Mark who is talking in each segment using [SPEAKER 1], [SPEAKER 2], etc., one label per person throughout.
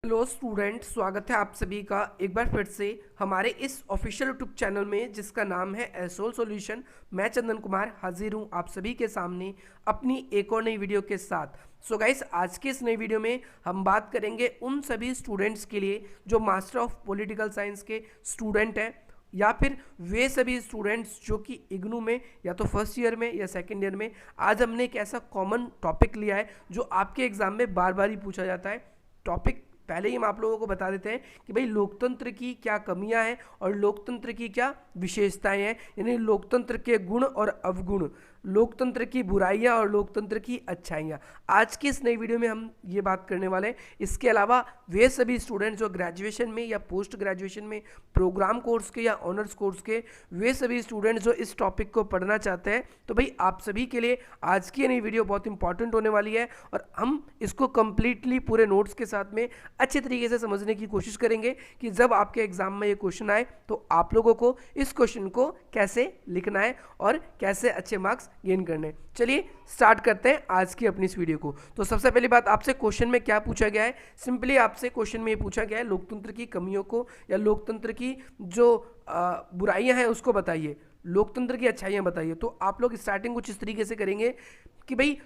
[SPEAKER 1] Hello student, स्वागत है आप सभी का एक बार फिर से हमारे इस ऑफिशियल यूट्यूब चैनल में जिसका नाम है एसोल सॉल्यूशन। मैं चंदन कुमार हाजिर हूं आप सभी के सामने अपनी एक और नई वीडियो के साथ। सो गाइस, आज के इस नई वीडियो में हम बात करेंगे उन सभी स्टूडेंट्स के लिए जो मास्टर ऑफ पॉलिटिकल साइंस के स्टूडेंट हैं, या फिर वे सभी स्टूडेंट्स जो कि इग्नू में या तो फर्स्ट ईयर में या सेकेंड ईयर में। आज हमने एक ऐसा कॉमन टॉपिक लिया है जो आपके एग्जाम में बार बार ही पूछा जाता है। टॉपिक पहले ही हम आप लोगों को बता देते हैं कि भाई लोकतंत्र की क्या कमियां हैं और लोकतंत्र की क्या विशेषताएं हैं, यानी लोकतंत्र के गुण और अवगुण, लोकतंत्र की बुराइयां और लोकतंत्र की अच्छाइयां। आज की इस नई वीडियो में हम ये बात करने वाले हैं। इसके अलावा वे सभी स्टूडेंट्स जो ग्रेजुएशन में या पोस्ट ग्रेजुएशन में प्रोग्राम कोर्स के या ऑनर्स कोर्स के, वे सभी स्टूडेंट्स जो इस टॉपिक को पढ़ना चाहते हैं, तो भाई आप सभी के लिए आज की नई वीडियो बहुत इंपॉर्टेंट होने वाली है और हम इसको कंप्लीटली पूरे नोट्स के साथ में अच्छे तरीके से समझने की कोशिश करेंगे कि जब आपके एग्जाम में ये क्वेश्चन आए तो आप लोगों को इस क्वेश्चन को कैसे लिखना है और कैसे अच्छे मार्क्स गेन करने। चलिए स्टार्ट करते हैं आज की अपनी इस वीडियो को। तो सबसे पहली बात, आपसे क्वेश्चन में क्या पूछा गया है? सिंपली आपसे क्वेश्चन में ये पूछा गया है लोकतंत्र की कमियों को या लोकतंत्र की जो बुराइयां हैं उसको बताइए, लोकतंत्र की अच्छाइयां बताइए। तो आप लोग स्टार्टिंग कुछ इस तरीके से करेंगे कि भाई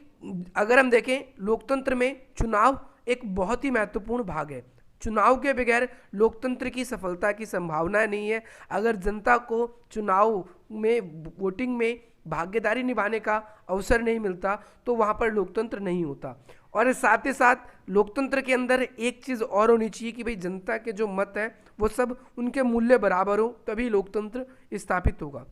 [SPEAKER 1] अगर हम देखें, लोकतंत्र में चुनाव एक बहुत ही महत्वपूर्ण भाग है। चुनाव के बगैर लोकतंत्र की सफलता की संभावना नहीं है। अगर जनता को चुनाव में, वोटिंग में भागीदारी निभाने का अवसर नहीं मिलता तो वहाँ पर लोकतंत्र नहीं होता। और साथ ही साथ लोकतंत्र के अंदर एक चीज़ और होनी चाहिए कि भाई जनता के जो मत है वो सब उनके मूल्य बराबर हो, तभी लोकतंत्र स्थापित होगा।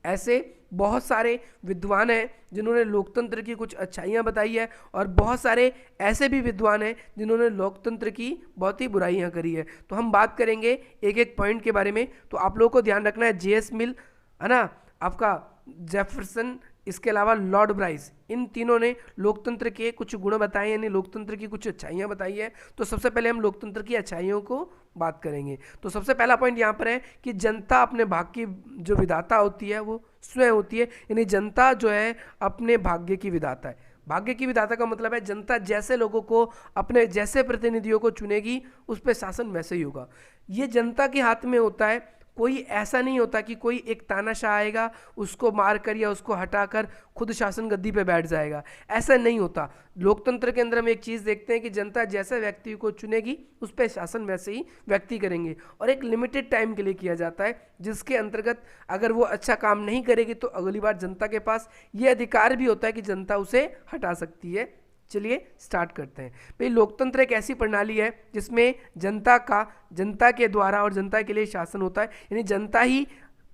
[SPEAKER 1] ऐसे बहुत सारे विद्वान हैं जिन्होंने लोकतंत्र की कुछ अच्छाइयाँ बताई है और बहुत सारे ऐसे भी विद्वान हैं जिन्होंने लोकतंत्र की बहुत ही बुराइयाँ करी है। तो हम बात करेंगे एक एक पॉइंट के बारे में। तो आप लोगों को ध्यान रखना है, जेएस मिल है ना, आपका जेफरसन, इसके अलावा लॉर्ड ब्राइस, इन तीनों ने लोकतंत्र के कुछ गुण बताए, यानी लोकतंत्र की कुछ अच्छाइयाँ बताई है। तो सबसे पहले हम लोकतंत्र की अच्छाइयों को बात करेंगे। तो सबसे पहला पॉइंट यहाँ पर है कि जनता अपने भाग्य की जो विधाता होती है वो स्वयं होती है, यानी जनता जो है अपने भाग्य की विधाता है। भाग्य की विधाता का मतलब है जनता जैसे लोगों को, अपने जैसे प्रतिनिधियों को चुनेगी उस पर शासन वैसे ही होगा। ये जनता के हाथ में होता है। कोई ऐसा नहीं होता कि कोई एक तानाशाह आएगा, उसको मारकर या उसको हटाकर खुद शासन गद्दी पे बैठ जाएगा, ऐसा नहीं होता। लोकतंत्र के अंदर हम एक चीज़ देखते हैं कि जनता जैसे व्यक्ति को चुनेगी उस पर शासन वैसे ही व्यक्ति करेंगे, और एक लिमिटेड टाइम के लिए किया जाता है, जिसके अंतर्गत अगर वो अच्छा काम नहीं करेगी तो अगली बार जनता के पास ये अधिकार भी होता है कि जनता उसे हटा सकती है। चलिए स्टार्ट करते हैं। भाई लोकतंत्र एक ऐसी प्रणाली है जिसमें जनता के द्वारा और जनता के लिए शासन होता है, यानी जनता ही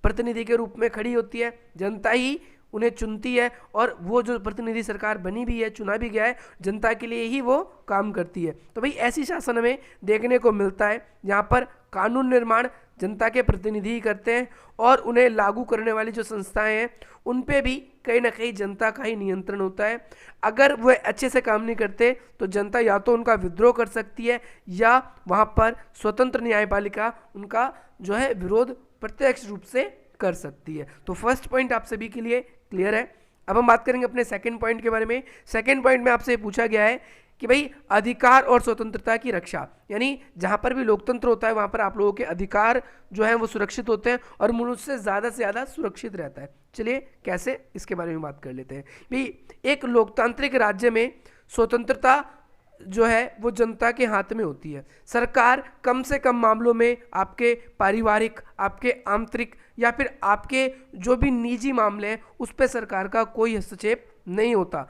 [SPEAKER 1] प्रतिनिधि के रूप में खड़ी होती है, जनता ही उन्हें चुनती है, और वो जो प्रतिनिधि सरकार बनी भी है, चुना भी गया है, जनता के लिए ही वो काम करती है। तो भाई ऐसी शासन हमें देखने को मिलता है जहाँ पर कानून निर्माण जनता के प्रतिनिधि ही करते हैं, और उन्हें लागू करने वाली जो संस्थाएं हैं उन पे भी कहीं ना कहीं जनता का ही नियंत्रण होता है। अगर वह अच्छे से काम नहीं करते तो जनता या तो उनका विद्रोह कर सकती है या वहाँ पर स्वतंत्र न्यायपालिका उनका जो है विरोध प्रत्यक्ष रूप से कर सकती है। तो फर्स्ट पॉइंट आप सभी के लिए क्लियर है। अब हम बात करेंगे अपने सेकंड पॉइंट के बारे में। सेकंड पॉइंट में आपसे पूछा गया है कि भाई अधिकार और स्वतंत्रता की रक्षा, यानी जहां पर भी लोकतंत्र होता है वहां पर आप लोगों के अधिकार जो है वो सुरक्षित होते हैं और मनुष्य से ज़्यादा सुरक्षित रहता है। चलिए कैसे, इसके बारे में बात कर लेते हैं। भाई एक लोकतांत्रिक राज्य में स्वतंत्रता जो है वो जनता के हाथ में होती है। सरकार कम से कम मामलों में आपके पारिवारिक, आपके आंतरिक या फिर आपके जो भी निजी मामले हैं उस पर सरकार का कोई हस्तक्षेप नहीं होता,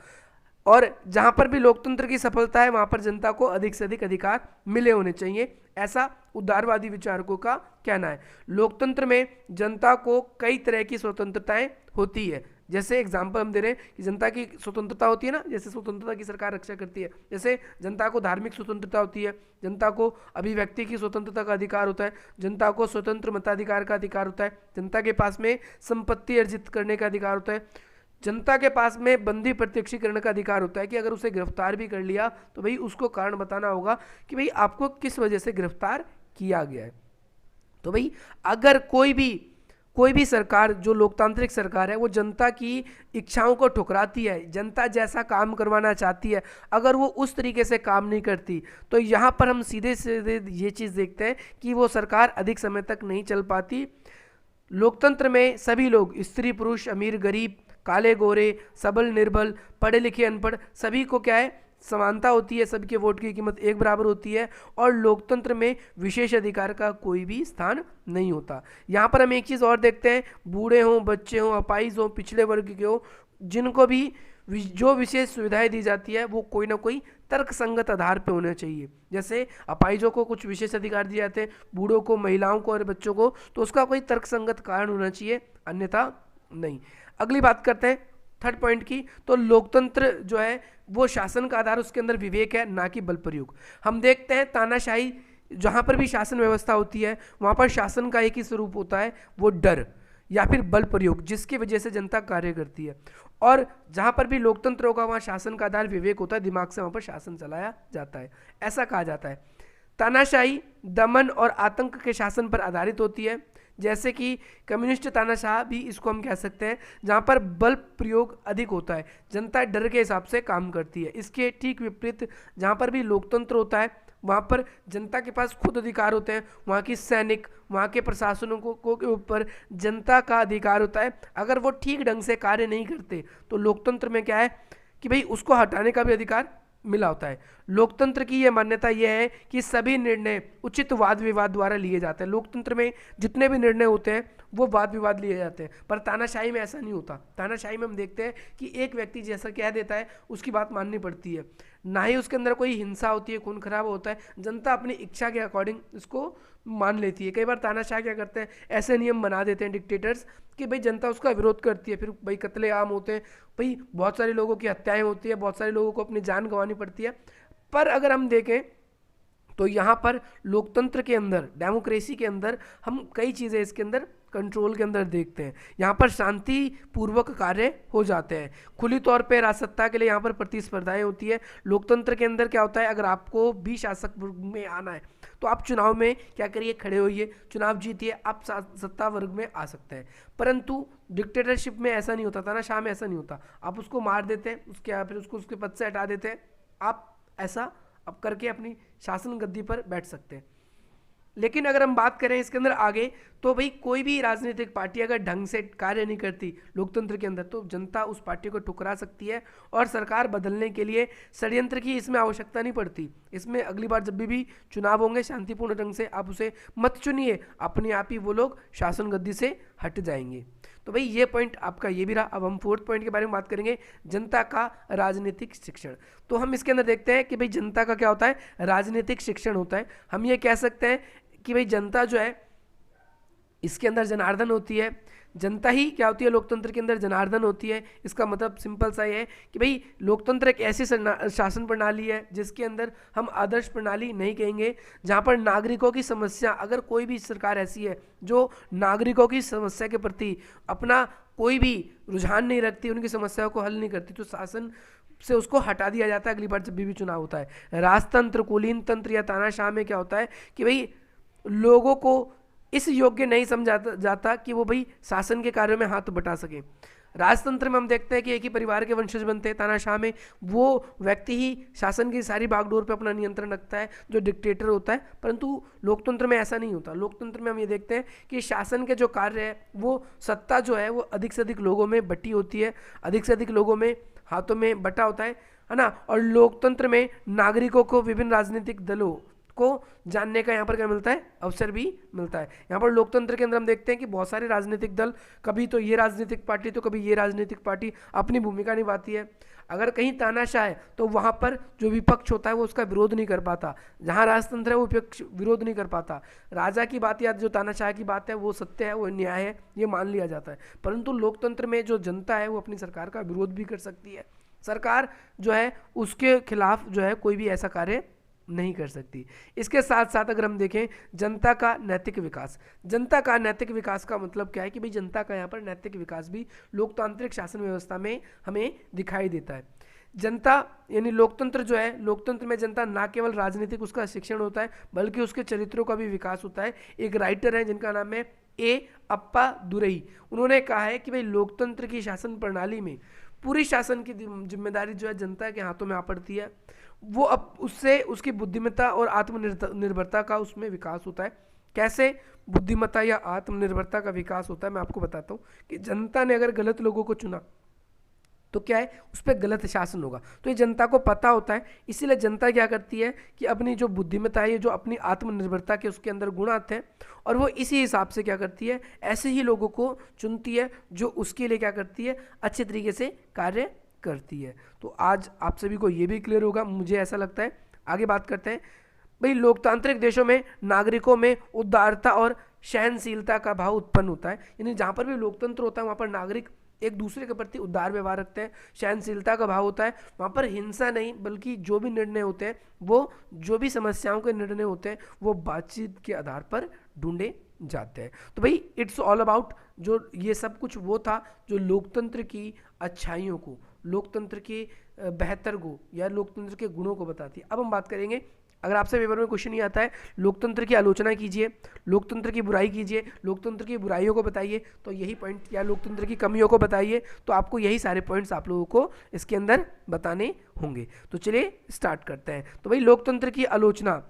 [SPEAKER 1] और जहाँ पर भी लोकतंत्र की सफलता है वहाँ पर जनता को अधिक से अधिक अधिकार मिले होने चाहिए, ऐसा उदारवादी विचारकों का कहना है। लोकतंत्र में जनता को कई तरह की स्वतंत्रताएं होती है। जैसे एग्जाम्पल हम दे रहे हैं कि जनता की स्वतंत्रता होती है ना, जैसे स्वतंत्रता की सरकार रक्षा करती है, जैसे जनता को धार्मिक स्वतंत्रता होती है, जनता को अभिव्यक्ति की स्वतंत्रता का अधिकार होता है, जनता को स्वतंत्र मताधिकार का अधिकार होता है, जनता के पास में संपत्ति अर्जित करने का अधिकार होता है, जनता के पास में बंदी प्रत्यक्षीकरण का अधिकार होता है कि अगर उसे गिरफ्तार भी कर लिया तो भाई उसको कारण बताना होगा कि भाई आपको किस वजह से गिरफ्तार किया गया है। तो भाई अगर कोई भी सरकार जो लोकतांत्रिक सरकार है वो जनता की इच्छाओं को ठुकराती है, जनता जैसा काम करवाना चाहती है, अगर वो उस तरीके से काम नहीं करती तो यहाँ पर हम सीधे सीधे ये चीज़ देखते हैं कि वो सरकार अधिक समय तक नहीं चल पाती। लोकतंत्र में सभी लोग, स्त्री पुरुष, अमीर गरीब, काले गोरे, सबल निर्बल, पढ़े लिखे अनपढ़, सभी को क्या है, समानता होती है, सबके वोट की कीमत एक बराबर होती है और लोकतंत्र में विशेष अधिकार का कोई भी स्थान नहीं होता। यहाँ पर हम एक चीज़ और देखते हैं, बूढ़े हों, बच्चे हों, अपाहिज हों, पिछड़े वर्ग के हों, जिनको भी जो विशेष सुविधाएं दी जाती है वो कोई ना कोई तर्कसंगत आधार पे होना चाहिए। जैसे अपाहिजों को कुछ विशेष अधिकार दिए जाते हैं, बूढ़ों को, महिलाओं को और बच्चों को, तो उसका कोई तर्कसंगत कारण होना चाहिए, अन्यथा नहीं। अगली बात करते हैं थर्ड पॉइंट की। तो लोकतंत्र जो है वो शासन का आधार, उसके अंदर विवेक है, ना कि बल प्रयोग। हम देखते हैं तानाशाही, जहाँ पर भी शासन व्यवस्था होती है वहाँ पर शासन का एक ही स्वरूप होता है, वो डर या फिर बल प्रयोग, जिसकी वजह से जनता कार्य करती है। और जहाँ पर भी लोकतंत्र होगा वहाँ शासन का आधार विवेक होता है, दिमाग से वहाँ पर शासन चलाया जाता है, ऐसा कहा जाता है। तानाशाही दमन और आतंक के शासन पर आधारित होती है, जैसे कि कम्युनिस्ट तानाशाह भी इसको हम कह सकते हैं, जहाँ पर बल प्रयोग अधिक होता है, जनता डर के हिसाब से काम करती है। इसके ठीक विपरीत जहाँ पर भी लोकतंत्र होता है वहाँ पर जनता के पास खुद अधिकार होते हैं, वहाँ की सैनिक, वहाँ के प्रशासनों को के ऊपर जनता का अधिकार होता है। अगर वो ठीक ढंग से कार्य नहीं करते तो लोकतंत्र में क्या है कि भाई उसको हटाने का भी अधिकार मिला होता है। लोकतंत्र की यह मान्यता यह है कि सभी निर्णय उचित वाद विवाद द्वारा लिए जाते हैं। लोकतंत्र में जितने भी निर्णय होते हैं वो वाद विवाद लिए जाते हैं, पर तानाशाही में ऐसा नहीं होता। तानाशाही में हम देखते हैं कि एक व्यक्ति जैसा कह देता है उसकी बात माननी पड़ती है, ना ही उसके अंदर कोई हिंसा होती है, खून खराब होता है, जनता अपनी इच्छा के अकॉर्डिंग इसको मान लेती है। कई बार तानाशाह क्या करते हैं, ऐसे नियम बना देते हैं डिक्टेटर्स कि भाई जनता उसका विरोध करती है, फिर भाई कत्ले आम होते हैं, भाई बहुत सारे लोगों की हत्याएं होती है, बहुत सारे लोगों को अपनी जान गंवानी पड़ती है। पर अगर हम देखें तो यहाँ पर लोकतंत्र के अंदर, डेमोक्रेसी के अंदर हम कई चीज़ें इसके अंदर कंट्रोल के अंदर देखते हैं। यहाँ पर शांति पूर्वक कार्य हो जाते हैं, खुली तौर पे राजसत्ता के लिए यहाँ पर प्रतिस्पर्धाएं होती है। लोकतंत्र के अंदर क्या होता है, अगर आपको भी शासक वर्ग में आना है तो आप चुनाव में क्या करिए, खड़े होइए, चुनाव जीतिए, आप सत्ता वर्ग में आ सकते हैं। परंतु डिक्टेटरशिप में ऐसा नहीं होता, तानाशाह में ऐसा नहीं होता। आप उसको मार देते हैं, उसके फिर उसको उसके पद से हटा देते हैं, आप ऐसा अब करके अपनी शासन गद्दी पर बैठ सकते हैं। लेकिन अगर हम बात करें इसके अंदर आगे, तो भाई कोई भी राजनीतिक पार्टी अगर ढंग से कार्य नहीं करती लोकतंत्र के अंदर तो जनता उस पार्टी को ठुकरा सकती है और सरकार बदलने के लिए षड्यंत्र की इसमें आवश्यकता नहीं पड़ती। इसमें अगली बार जब भी चुनाव होंगे शांतिपूर्ण ढंग से आप उसे मत चुनिए, अपने आप ही वो लोग शासन गद्दी से हट जाएंगे। तो भाई ये पॉइंट आपका ये भी रहा। अब हम फोर्थ पॉइंट के बारे में बात करेंगे, जनता का राजनीतिक शिक्षण। तो हम इसके अंदर देखते हैं कि भाई जनता का क्या होता है, राजनीतिक शिक्षण होता है। हम ये कह सकते हैं कि भाई जनता जो है इसके अंदर जनार्दन होती है, जनता ही क्या होती है, लोकतंत्र के अंदर जनार्दन होती है। इसका मतलब सिंपल सा ये है कि भाई लोकतंत्र एक ऐसी शासन प्रणाली है जिसके अंदर हम आदर्श प्रणाली नहीं कहेंगे, जहाँ पर नागरिकों की समस्या, अगर कोई भी सरकार ऐसी है जो नागरिकों की समस्या के प्रति अपना कोई भी रुझान नहीं रखती, उनकी समस्याओं को हल नहीं करती, तो शासन से उसको हटा दिया जाता है अगली बार जब भी चुनाव होता है। राजतंत्र, कुलीन तंत्र या तानाशाह में क्या होता है कि भाई लोगों को इस योग्य नहीं समझा जाता कि वो भाई शासन के कार्यों में हाथ बटा सके। राजतंत्र में हम देखते हैं कि एक ही परिवार के वंशज बनते हैं, तानाशाह में वो व्यक्ति ही शासन की सारी बागडोर पे अपना नियंत्रण रखता है जो डिक्टेटर होता है। परंतु लोकतंत्र में ऐसा नहीं होता। लोकतंत्र में हम ये देखते हैं कि शासन के जो कार्य है वो सत्ता जो है वो अधिक से अधिक लोगों में बटी होती है, अधिक से अधिक लोगों में हाथों में बटा होता है ना। और लोकतंत्र में नागरिकों को विभिन्न राजनीतिक दलों को जानने का यहाँ पर क्या मिलता है, अवसर भी मिलता है। यहाँ पर लोकतंत्र के अंदर हम देखते हैं कि बहुत सारे राजनीतिक दल, कभी तो ये राजनीतिक पार्टी तो कभी ये राजनीतिक पार्टी अपनी भूमिका निभाती है। अगर कहीं तानाशाह है तो वहाँ पर जो विपक्ष होता है वो उसका विरोध नहीं कर पाता, जहाँ राजतंत्र है वो विपक्ष विरोध नहीं कर पाता। राजा की बात या जो तानाशाह की बात है वो सत्य है, वो न्याय है, ये मान लिया जाता है। परंतु लोकतंत्र में जो जनता है वो अपनी सरकार का विरोध भी कर सकती है, सरकार जो है उसके खिलाफ जो है कोई भी ऐसा कार्य नहीं कर सकती। इसके साथ साथ अगर हम देखें जनता का नैतिक विकास, जनता का नैतिक विकास का मतलब क्या है कि भाई जनता का यहाँ पर नैतिक विकास भी लोकतांत्रिक शासन व्यवस्था में हमें दिखाई देता है। जनता यानी लोकतंत्र जो है, लोकतंत्र में जनता ना केवल राजनीतिक उसका शिक्षण होता है बल्कि उसके चरित्रों का भी विकास होता है। एक राइटर है जिनका नाम है ए अप्पा दुरई, उन्होंने कहा है कि भाई लोकतंत्र की शासन प्रणाली में पूरी शासन की जिम्मेदारी जो है जनता के हाथों में आ पड़ती है। वो अब उससे उसकी बुद्धिमत्ता और आत्मनिर्भरता का उसमें विकास होता है। कैसे बुद्धिमत्ता या आत्मनिर्भरता का विकास होता है मैं आपको बताता हूँ कि जनता ने अगर गलत लोगों को चुना तो क्या है, उस पर गलत शासन होगा। तो ये जनता को पता होता है, इसीलिए जनता क्या करती है कि अपनी जो बुद्धिमत्ता है, जो अपनी आत्मनिर्भरता के उसके अंदर गुण आते हैं और वो इसी हिसाब से क्या करती है, ऐसे ही लोगों को चुनती है जो उसके लिए क्या करती है, अच्छे तरीके से कार्य करती है। तो आज आप सभी को ये भी क्लियर होगा, मुझे ऐसा लगता है। आगे बात करते हैं। भाई लोकतांत्रिक देशों में नागरिकों में उदारता और सहनशीलता का भाव उत्पन्न होता है, यानी जहाँ पर भी लोकतंत्र होता है वहाँ पर नागरिक एक दूसरे के प्रति उदार व्यवहार रखते हैं, सहनशीलता का भाव होता है। वहाँ पर हिंसा नहीं, बल्कि जो भी निर्णय होते हैं वो जो भी समस्याओं के निर्णय होते हैं वो बातचीत के आधार पर ढूंढे जाते हैं। तो भाई इट्स ऑल अबाउट, जो ये सब कुछ वो था जो लोकतंत्र की अच्छाइयों को, लोकतंत्र के बेहतर को या लोकतंत्र के गुणों को बताती है। अब हम बात करेंगे, अगर आपसे पेपर में क्वेश्चन नहीं आता है लोकतंत्र की आलोचना कीजिए, लोकतंत्र की बुराई कीजिए, लोकतंत्र की बुराइयों को बताइए, तो यही पॉइंट, या लोकतंत्र की कमियों को बताइए, तो आपको यही सारे पॉइंट्स आप लोगों को इसके अंदर बताने होंगे। तो चलिए स्टार्ट करते हैं। तो भाई लोकतंत्र की आलोचना,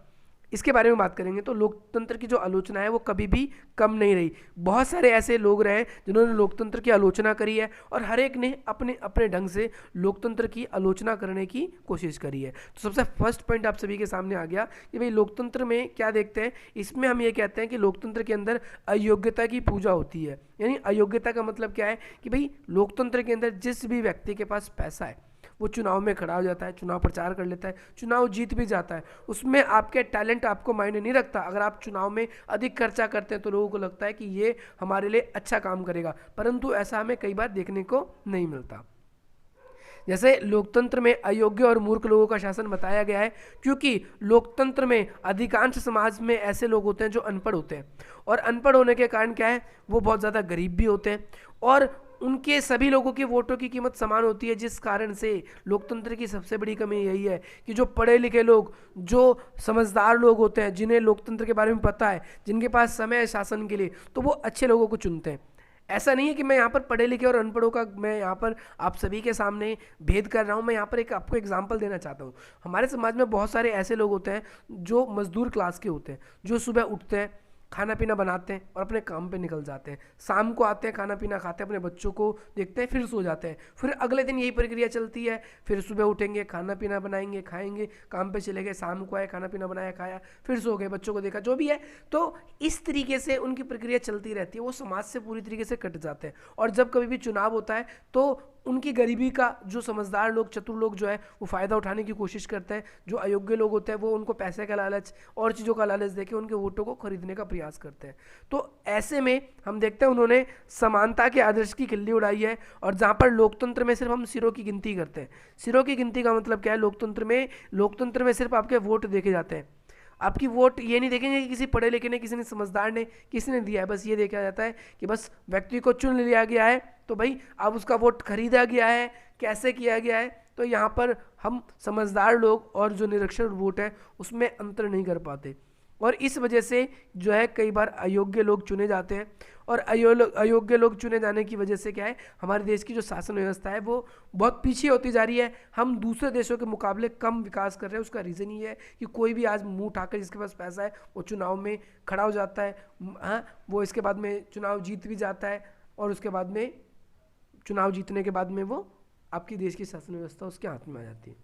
[SPEAKER 1] इसके बारे में बात करेंगे। तो लोकतंत्र की जो आलोचना है वो कभी भी कम नहीं रही। बहुत सारे ऐसे लोग रहे जिन्होंने लोकतंत्र की आलोचना करी है और हर एक ने अपने अपने ढंग से लोकतंत्र की आलोचना करने की कोशिश करी है। तो सबसे फर्स्ट पॉइंट आप सभी के सामने आ गया कि भाई लोकतंत्र में क्या देखते हैं, इसमें हम ये कहते हैं कि लोकतंत्र के अंदर अयोग्यता की पूजा होती है। यानी अयोग्यता का मतलब क्या है कि भाई लोकतंत्र के अंदर जिस भी व्यक्ति के पास पैसा है वो चुनाव में खड़ा हो जाता है, चुनाव प्रचार कर लेता है, चुनाव जीत भी जाता है। उसमें आपके टैलेंट आपको मायने नहीं रखता। अगर आप चुनाव में अधिक खर्चा करते हैं तो लोगों को लगता है कि ये हमारे लिए अच्छा काम करेगा, परंतु ऐसा हमें कई बार देखने को नहीं मिलता। जैसे लोकतंत्र में अयोग्य और मूर्ख लोगों का शासन बताया गया है, क्योंकि लोकतंत्र में अधिकांश समाज में ऐसे लोग होते हैं जो अनपढ़ होते हैं, और अनपढ़ होने के कारण क्या है, वो बहुत ज़्यादा गरीब भी होते हैं और उनके सभी लोगों के वोटों की कीमत समान होती है। जिस कारण से लोकतंत्र की सबसे बड़ी कमी यही है कि जो पढ़े लिखे लोग, जो समझदार लोग होते हैं, जिन्हें लोकतंत्र के बारे में पता है, जिनके पास समय है शासन के लिए, तो वो अच्छे लोगों को चुनते हैं। ऐसा नहीं है कि मैं यहाँ पर पढ़े लिखे और अनपढ़ों का मैं यहाँ पर आप सभी के सामने भेद कर रहा हूँ। मैं यहाँ पर एक आपको एग्जांपल देना चाहता हूँ। हमारे समाज में बहुत सारे ऐसे लोग होते हैं जो मजदूर क्लास के होते हैं, जो सुबह उठते हैं, खाना पीना बनाते हैं और अपने काम पे निकल जाते हैं, शाम को आते हैं, खाना पीना खाते हैं, अपने बच्चों को देखते हैं, फिर सो जाते हैं। फिर अगले दिन यही प्रक्रिया चलती है, फिर सुबह उठेंगे, खाना पीना बनाएंगे, खाएंगे, काम पे चले गए, शाम को आए, खाना पीना बनाया, खाया, फिर सो गए, बच्चों को देखा, जो भी है। तो इस तरीके से उनकी प्रक्रिया चलती रहती है, वो समाज से पूरी तरीके से कट जाते हैं। और जब कभी भी चुनाव होता है तो उनकी गरीबी का जो समझदार लोग, चतुर लोग जो है वो फ़ायदा उठाने की कोशिश करते हैं। जो अयोग्य लोग होते हैं वो उनको पैसे का लालच और चीज़ों का लालच देके उनके वोटों को खरीदने का प्रयास करते हैं। तो ऐसे में हम देखते हैं उन्होंने समानता के आदर्श की खिल्ली उड़ाई है। और जहाँ पर लोकतंत्र में सिर्फ हम सिरों की गिनती करते हैं। सिरों की गिनती का मतलब क्या है, लोकतंत्र में सिर्फ आपके वोट देखे जाते हैं। आपकी वोट ये नहीं देखेंगे कि किसी पढ़े लिखे ने, किसी ने समझदार ने, किसी ने दिया है। बस ये देखा जाता है कि बस व्यक्ति को चुन लिया गया है, तो भाई अब उसका वोट खरीदा गया है, कैसे किया गया है। तो यहाँ पर हम समझदार लोग और जो निरक्षर वोट है उसमें अंतर नहीं कर पाते, और इस वजह से जो है कई बार अयोग्य लोग चुने जाते हैं। और अयोग्य लोग चुने जाने की वजह से क्या है, हमारे देश की जो शासन व्यवस्था है वो बहुत पीछे होती जा रही है। हम दूसरे देशों के मुकाबले कम विकास कर रहे हैं। उसका रीज़न ये है कि कोई भी आज मुंह उठाकर, जिसके पास पैसा है वो चुनाव में खड़ा हो जाता है, हाँ, वो इसके बाद में चुनाव जीत भी जाता है, और उसके बाद में चुनाव जीतने के बाद में वो आपकी देश की शासन व्यवस्था उसके हाथ में आ जाती है।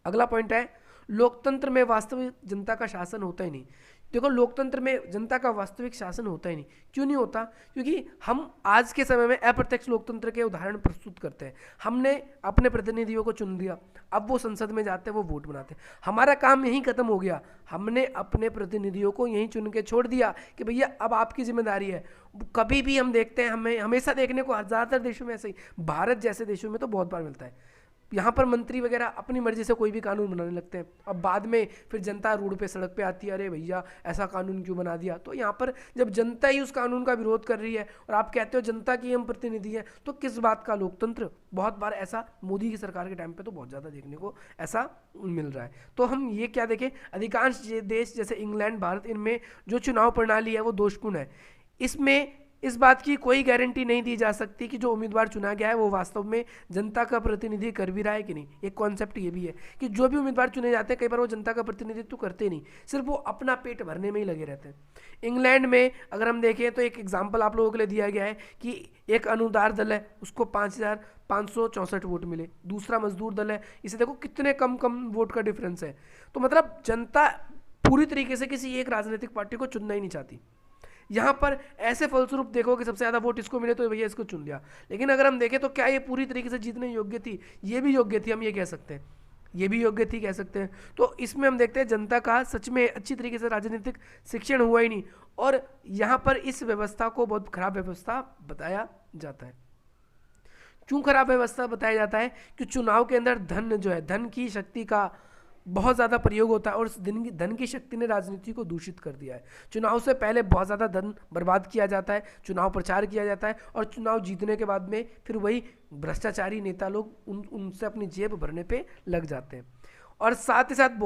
[SPEAKER 1] अगला पॉइंट है, लोकतंत्र में वास्तविक जनता का शासन होता ही नहीं। देखो, लोकतंत्र में जनता का वास्तविक शासन होता ही नहीं। क्यों नहीं होता? क्योंकि हम आज के समय में अप्रत्यक्ष लोकतंत्र के उदाहरण प्रस्तुत करते हैं। हमने अपने प्रतिनिधियों को चुन दिया, अब वो संसद में जाते हैं, वो वोट बनाते हैं, हमारा काम यहीं खत्म हो गया। हमने अपने प्रतिनिधियों को यहीं चुन के छोड़ दिया कि भैया अब आपकी जिम्मेदारी है। कभी भी हम देखते हैं, हमें हमेशा देखने को ज़्यादातर देशों में ऐसे ही, भारत जैसे देशों में तो बहुत बार मिलता है, यहाँ पर मंत्री वगैरह अपनी मर्जी से कोई भी कानून बनाने लगते हैं। अब बाद में फिर जनता रोड पे, सड़क पे आती है, अरे भैया ऐसा कानून क्यों बना दिया। तो यहाँ पर जब जनता ही उस कानून का विरोध कर रही है और आप कहते हो जनता की हम प्रतिनिधि हैं, तो किस बात का लोकतंत्र? बहुत बार ऐसा मोदी की सरकार के टाइम पे तो बहुत ज़्यादा देखने को ऐसा मिल रहा है। तो हम ये क्या देखें, अधिकांश देश जैसे इंग्लैंड, भारत, इनमें जो चुनाव प्रणाली है वो दोषपूर्ण है। इसमें इस बात की कोई गारंटी नहीं दी जा सकती कि जो उम्मीदवार चुना गया है वो वास्तव में जनता का प्रतिनिधि कर भी रहा है कि नहीं। एक कॉन्सेप्ट ये भी है कि जो भी उम्मीदवार चुने जाते हैं कई बार वो जनता का प्रतिनिधित्व करते नहीं, सिर्फ वो अपना पेट भरने में ही लगे रहते हैं। इंग्लैंड में अगर हम देखें तो एक एग्जाम्पल आप लोगों के लिए दिया गया है कि एक अनुदार दल है, उसको 5,564 वोट मिले। दूसरा मजदूर दल है, इसे देखो कितने कम कम वोट का डिफरेंस है। तो मतलब जनता पूरी तरीके से किसी एक राजनीतिक पार्टी को चुनना ही नहीं चाहती। यहाँ पर ऐसे फलस्वरूप देखो कि सबसे ज़्यादा वोट इसको मिले तो भैया इसको चुन लिया। लेकिन अगर हम देखें तो क्या ये पूरी तरीके से जीतने योग्य थी? ये भी योग्य थी, हम ये कह सकते हैं, ये भी योग्य थी कह सकते हैं। तो इसमें हम देखते हैं जनता का सच में अच्छी तरीके से राजनीतिक शिक्षण हुआ ही नहीं, और यहाँ पर इस व्यवस्था को बहुत खराब व्यवस्था बताया जाता है। क्यों खराब व्यवस्था बताया जाता है? कि चुनाव के अंदर धन जो है, धन की शक्ति का बहुत ज़्यादा प्रयोग होता है, और उस धन की शक्ति ने राजनीति को दूषित कर दिया है। चुनाव से पहले बहुत ज़्यादा धन बर्बाद किया जाता है, चुनाव प्रचार किया जाता है, और चुनाव जीतने के बाद में फिर वही भ्रष्टाचारी नेता लोग उनसे अपनी जेब भरने पे लग जाते हैं। और साथ ही साथ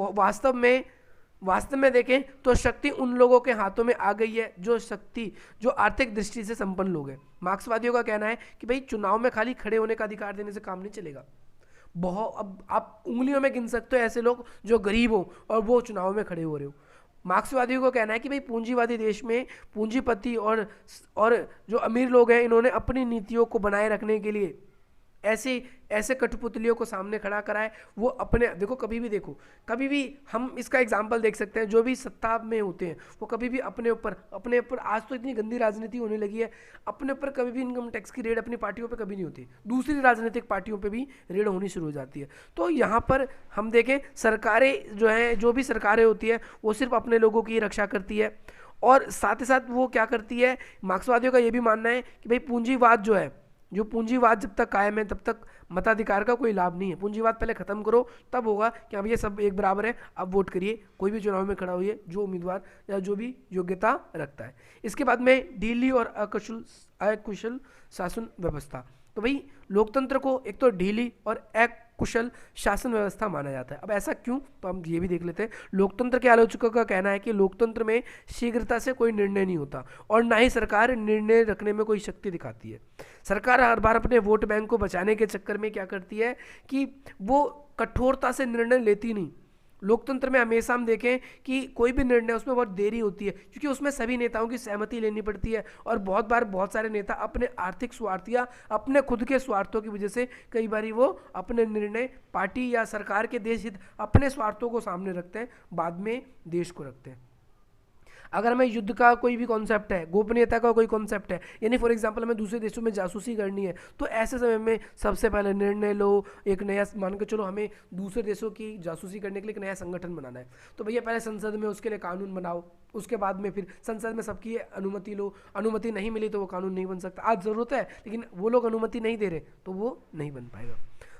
[SPEAKER 1] वास्तव में देखें तो शक्ति उन लोगों के हाथों में आ गई है जो आर्थिक दृष्टि से संपन्न लोग हैं। मार्क्सवादियों का कहना है कि भाई चुनाव में खाली खड़े होने का अधिकार देने से काम नहीं चलेगा। अब आप उंगलियों में गिन सकते हो ऐसे लोग जो गरीब हो और वो चुनाव में खड़े हो रहे हो। मार्क्सवादियों को कहना है कि भाई पूंजीवादी देश में पूंजीपति और जो अमीर लोग हैं, इन्होंने अपनी नीतियों को बनाए रखने के लिए ऐसे कठपुतलियों को सामने खड़ा करा है। वो अपने देखो कभी भी हम इसका एग्जाम्पल देख सकते हैं, जो भी सत्ता में होते हैं वो कभी भी अपने ऊपर आज तो इतनी गंदी राजनीति होने लगी है, अपने ऊपर कभी भी इनकम टैक्स की रेड अपनी पार्टियों पे कभी नहीं होती, दूसरी राजनीतिक पार्टियों पे भी रेड होनी शुरू हो जाती है। तो यहाँ पर हम देखें सरकारें जो हैं, जो भी सरकारें होती है वो सिर्फ अपने लोगों की रक्षा करती है, और साथ ही साथ वो क्या करती है, मार्क्सवादियों का ये भी मानना है कि भाई पूंजीवाद जब तक कायम है तब तक मताधिकार का कोई लाभ नहीं है। पूंजीवाद पहले खत्म करो, तब होगा कि अब ये सब एक बराबर है, अब वोट करिए, कोई भी चुनाव में खड़ा होइए जो उम्मीदवार या जो भी योग्यता रखता है। इसके बाद में ढीली और अकुशल शासन व्यवस्था। तो भाई लोकतंत्र को एक तो ढीली और अकुशल शासन व्यवस्था माना जाता है। अब ऐसा क्यों, तो हम ये भी देख लेते हैं। लोकतंत्र के आलोचकों का कहना है कि लोकतंत्र में शीघ्रता से कोई निर्णय नहीं होता, और ना ही सरकार निर्णय रखने में कोई शक्ति दिखाती है। सरकार हर बार अपने वोट बैंक को बचाने के चक्कर में क्या करती है कि वो कठोरता से निर्णय लेती नहीं। लोकतंत्र में हमेशा हम देखें कि कोई भी निर्णय उसमें बहुत देरी होती है, क्योंकि उसमें सभी नेताओं की सहमति लेनी पड़ती है, और बहुत बार बहुत सारे नेता अपने आर्थिक स्वार्थ या अपने खुद के स्वार्थों की वजह से कई बार वो अपने निर्णय पार्टी या सरकार के देश हित अपने स्वार्थों को सामने रखते हैं, बाद में देश को रखते हैं। अगर हमें युद्ध का कोई भी कॉन्सेप्ट है, गोपनीयता का कोई कॉन्सेप्ट है, यानी फॉर एग्जांपल हमें दूसरे देशों में जासूसी करनी है, तो ऐसे समय में सबसे पहले निर्णय लो, एक नया मान के चलो हमें दूसरे देशों की जासूसी करने के लिए एक नया संगठन बनाना है, तो भैया पहले संसद में उसके लिए कानून बनाओ, उसके बाद में फिर संसद में सबकी अनुमति लो, अनुमति नहीं मिली तो वो कानून नहीं बन सकता। आज ज़रूरत है लेकिन वो लोग अनुमति नहीं दे रहे तो वो नहीं बन पाएगा।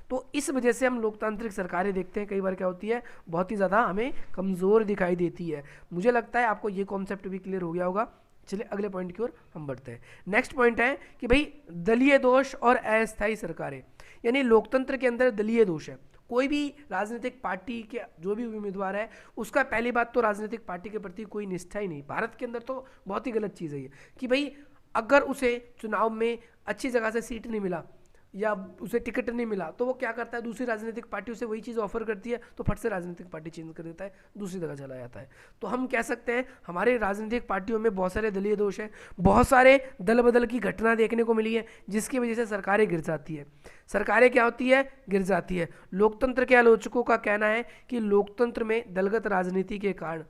[SPEAKER 1] तो इस वजह से हम लोकतांत्रिक सरकारें देखते हैं कई बार क्या होती है, बहुत ही ज़्यादा हमें कमज़ोर दिखाई देती है। मुझे लगता है आपको ये कॉन्सेप्ट भी क्लियर हो गया होगा। चलिए अगले पॉइंट की ओर हम बढ़ते हैं। नेक्स्ट पॉइंट है कि भाई दलीय दोष और अस्थायी सरकारें, यानी लोकतंत्र के अंदर दलीय दोष है। कोई भी राजनीतिक पार्टी के जो भी उम्मीदवार है उसका पहली बात तो राजनीतिक पार्टी के प्रति कोई निष्ठा ही नहीं। भारत के अंदर तो बहुत ही गलत चीज़ है ये कि भाई अगर उसे चुनाव में अच्छी जगह से सीट नहीं मिला या उसे टिकट नहीं मिला तो वो क्या करता है, दूसरी राजनीतिक पार्टी उसे वही चीज़ ऑफर करती है तो फट से राजनीतिक पार्टी चेंज कर देता है, दूसरी जगह चला जाता है। तो हम कह सकते हैं हमारे राजनीतिक पार्टियों में बहुत सारे दलीय दोष हैं, बहुत सारे दल बदल की घटना देखने को मिली है जिसकी वजह से सरकारें गिर जाती है। सरकारें क्या होती है, गिर जाती है। लोकतंत्र के आलोचकों का कहना है कि लोकतंत्र में दलगत राजनीति के कारण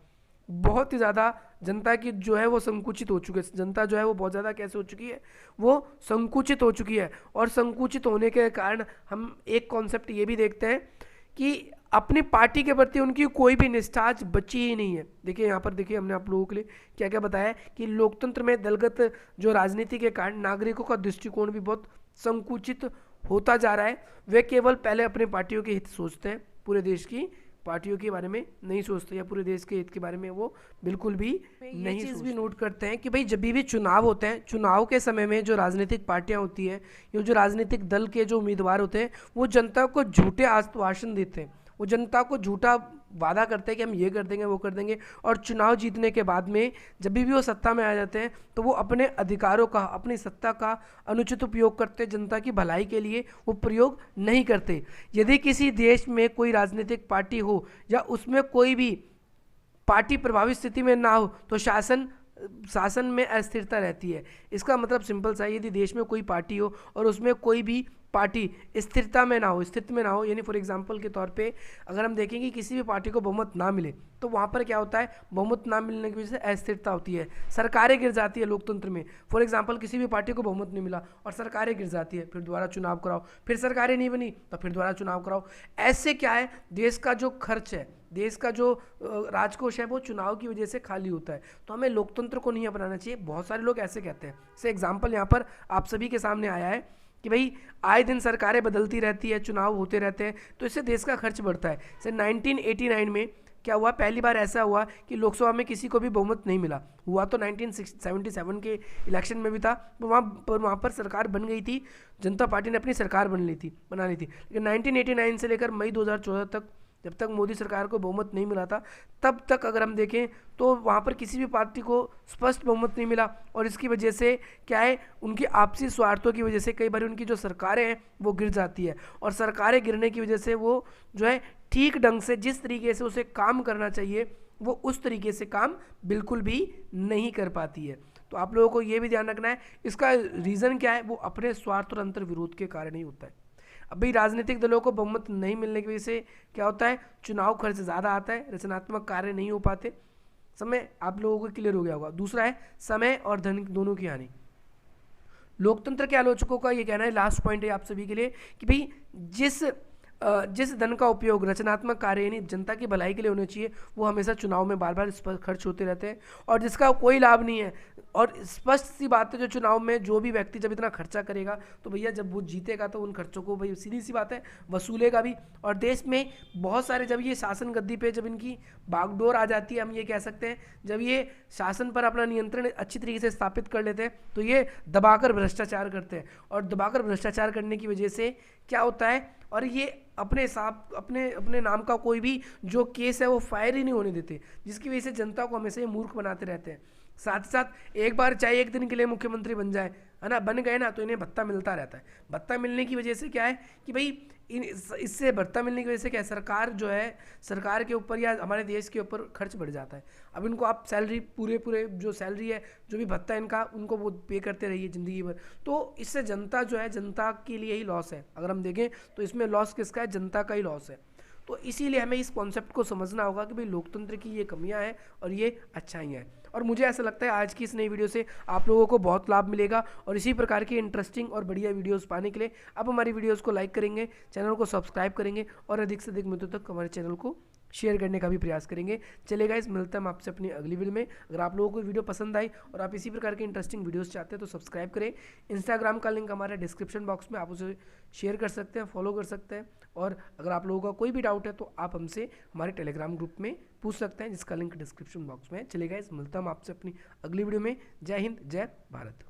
[SPEAKER 1] बहुत ही ज़्यादा जनता की जो है वो संकुचित हो चुकी है। जनता जो है वो बहुत ज़्यादा कैसे हो चुकी है, वो संकुचित हो चुकी है। और संकुचित होने के कारण हम एक कॉन्सेप्ट ये भी देखते हैं कि अपनी पार्टी के प्रति उनकी कोई भी निष्ठा आज बची ही नहीं है। देखिए यहाँ पर देखिए हमने आप लोगों के लिए क्या क्या बताया कि लोकतंत्र में दलगत जो राजनीति के कारण नागरिकों का दृष्टिकोण भी बहुत संकुचित होता जा रहा है। वे केवल पहले अपने पार्टियों के हित सोचते हैं, पूरे देश की पार्टियों के बारे में नहीं सोचते या पूरे देश के हित के बारे में वो बिल्कुल भी नहीं। चीज़ भी नोट करते हैं कि भाई जब भी चुनाव होते हैं, चुनाव के समय में जो राजनीतिक पार्टियां होती है या जो राजनीतिक दल के जो उम्मीदवार होते हैं वो जनता को झूठे आश्वासन देते हैं। वो जनता को झूठा वादा करते हैं कि हम ये कर देंगे वो कर देंगे, और चुनाव जीतने के बाद में जब भी वो सत्ता में आ जाते हैं तो वो अपने अधिकारों का, अपनी सत्ता का अनुचित उपयोग करते, जनता की भलाई के लिए वो प्रयोग नहीं करते। यदि किसी देश में कोई राजनीतिक पार्टी हो या उसमें कोई भी पार्टी प्रभावित स्थिति में ना हो तो शासन में अस्थिरता रहती है। इसका मतलब सिंपल सा है, यदि देश में कोई पार्टी हो और उसमें कोई भी पार्टी स्थिरता में ना हो, स्थिति में ना हो, यानी फॉर एग्जांपल के तौर पे अगर हम देखें कि किसी भी पार्टी को बहुमत ना मिले तो वहाँ पर क्या होता है, बहुमत ना मिलने की वजह से अस्थिरता होती है, सरकारें गिर जाती है लोकतंत्र में। फॉर एग्जांपल किसी भी पार्टी को बहुमत नहीं मिला और सरकारें गिर जाती है, फिर दोबारा चुनाव कराओ, फिर सरकारें नहीं बनी तो फिर दोबारा चुनाव कराओ। ऐसे क्या है, देश का जो खर्च है, देश का जो राजकोष है वो चुनाव की वजह से खाली होता है। तो हमें लोकतंत्र को नहीं अपनाना चाहिए। बहुत सारे लोग ऐसे कहते हैं, जैसे एग्जाम्पल यहाँ पर आप सभी के सामने आया है कि भाई आए दिन सरकारें बदलती रहती है, चुनाव होते रहते हैं, तो इससे देश का खर्च बढ़ता है। जैसे 1989 में क्या हुआ, पहली बार ऐसा हुआ कि लोकसभा में किसी को भी बहुमत नहीं मिला। हुआ तो 1977 के इलेक्शन में भी था, वहाँ पर सरकार बन गई थी, जनता पार्टी ने अपनी सरकार बना ली थी। लेकिन 1989 से लेकर मई 2014 तक, जब तक मोदी सरकार को बहुमत नहीं मिला था, तब तक अगर हम देखें तो वहाँ पर किसी भी पार्टी को स्पष्ट बहुमत नहीं मिला। और इसकी वजह से क्या है, उनकी आपसी स्वार्थों की वजह से कई बार उनकी जो सरकारें हैं वो गिर जाती है, और सरकारें गिरने की वजह से वो जो है ठीक ढंग से, जिस तरीके से उसे काम करना चाहिए, वो उस तरीके से काम बिल्कुल भी नहीं कर पाती है। तो आप लोगों को ये भी ध्यान रखना है, इसका रीज़न क्या है, वो अपने स्वार्थ और अंतर विरोध के कारण ही होता है। अभी राजनीतिक दलों को बहुमत नहीं मिलने की वजह से क्या होता है, चुनाव खर्च ज़्यादा आता है, रचनात्मक कार्य नहीं हो पाते। समय आप लोगों को क्लियर हो गया होगा। दूसरा है समय और धन दोनों की हानि। लोकतंत्र के आलोचकों का ये कहना है, लास्ट पॉइंट है आप सभी के लिए, कि भाई जिस धन का उपयोग रचनात्मक कार्य यानी जनता की भलाई के लिए होना चाहिए, वो हमेशा चुनाव में बार बार इस पर खर्च होते रहते हैं, और जिसका कोई लाभ नहीं है। और स्पष्ट सी बात है, जो चुनाव में जो भी व्यक्ति जब इतना खर्चा करेगा तो भैया जब वो जीतेगा तो उन खर्चों को भाई सीधी सी बात है वसूलेगा भी। और देश में बहुत सारे, जब ये शासन गद्दी पे जब इनकी बागडोर आ जाती है, हम ये कह सकते हैं, जब ये शासन पर अपना नियंत्रण अच्छी तरीके से स्थापित कर लेते हैं तो ये दबाकर भ्रष्टाचार करते हैं, और दबाकर भ्रष्टाचार करने की वजह से क्या होता है, और ये अपने नाम का कोई भी जो केस है वो फायर ही नहीं होने देते, जिसकी वजह से जनता को हमेशा ये मूर्ख बनाते रहते हैं। साथ ही साथ एक बार चाहे एक दिन के लिए मुख्यमंत्री बन जाए, है ना, बन गए ना, तो इन्हें भत्ता मिलता रहता है। भत्ता मिलने की वजह से क्या है कि भाई इससे भत्ता मिलने की वजह से क्या है, सरकार जो है, सरकार के ऊपर या हमारे देश के ऊपर खर्च बढ़ जाता है। अब इनको आप सैलरी पूरे जो सैलरी है, जो भी भत्ता है इनका, उनको वो पे करते रहिए ज़िंदगी भर। तो इससे जनता जो है, जनता के लिए ही लॉस है। अगर हम देखें तो इसमें लॉस किसका है, जनता का ही लॉस है। तो इसीलिए हमें इस कॉन्सेप्ट को समझना होगा कि भाई लोकतंत्र की ये कमियां हैं और ये अच्छाइयाँ हैं। और मुझे ऐसा लगता है आज की इस नई वीडियो से आप लोगों को बहुत लाभ मिलेगा, और इसी प्रकार की इंटरेस्टिंग और बढ़िया वीडियोस पाने के लिए आप हमारी वीडियोस को लाइक करेंगे, चैनल को सब्सक्राइब करेंगे, और अधिक से अधिक मित्रों तक हमारे चैनल को शेयर करने का भी प्रयास करेंगे। चलिए गाइस, मिलते हैं हम आपसे अपनी अगली वीडियो में। अगर आप लोगों को वीडियो पसंद आई और आप इसी प्रकार की इंटरेस्टिंग वीडियोस चाहते हैं तो सब्सक्राइब करें। इंस्टाग्राम का लिंक हमारे डिस्क्रिप्शन बॉक्स में, आप उसे शेयर कर सकते हैं, फॉलो कर सकते हैं। और अगर आप लोगों का कोई भी डाउट है तो आप हमसे हमारे टेलीग्राम ग्रुप में पूछ सकते हैं, जिसका लिंक डिस्क्रिप्शन बॉक्स में है। चलिए गाइस, मिलता हूं आपसे अपनी अगली वीडियो में। जय हिंद, जय भारत।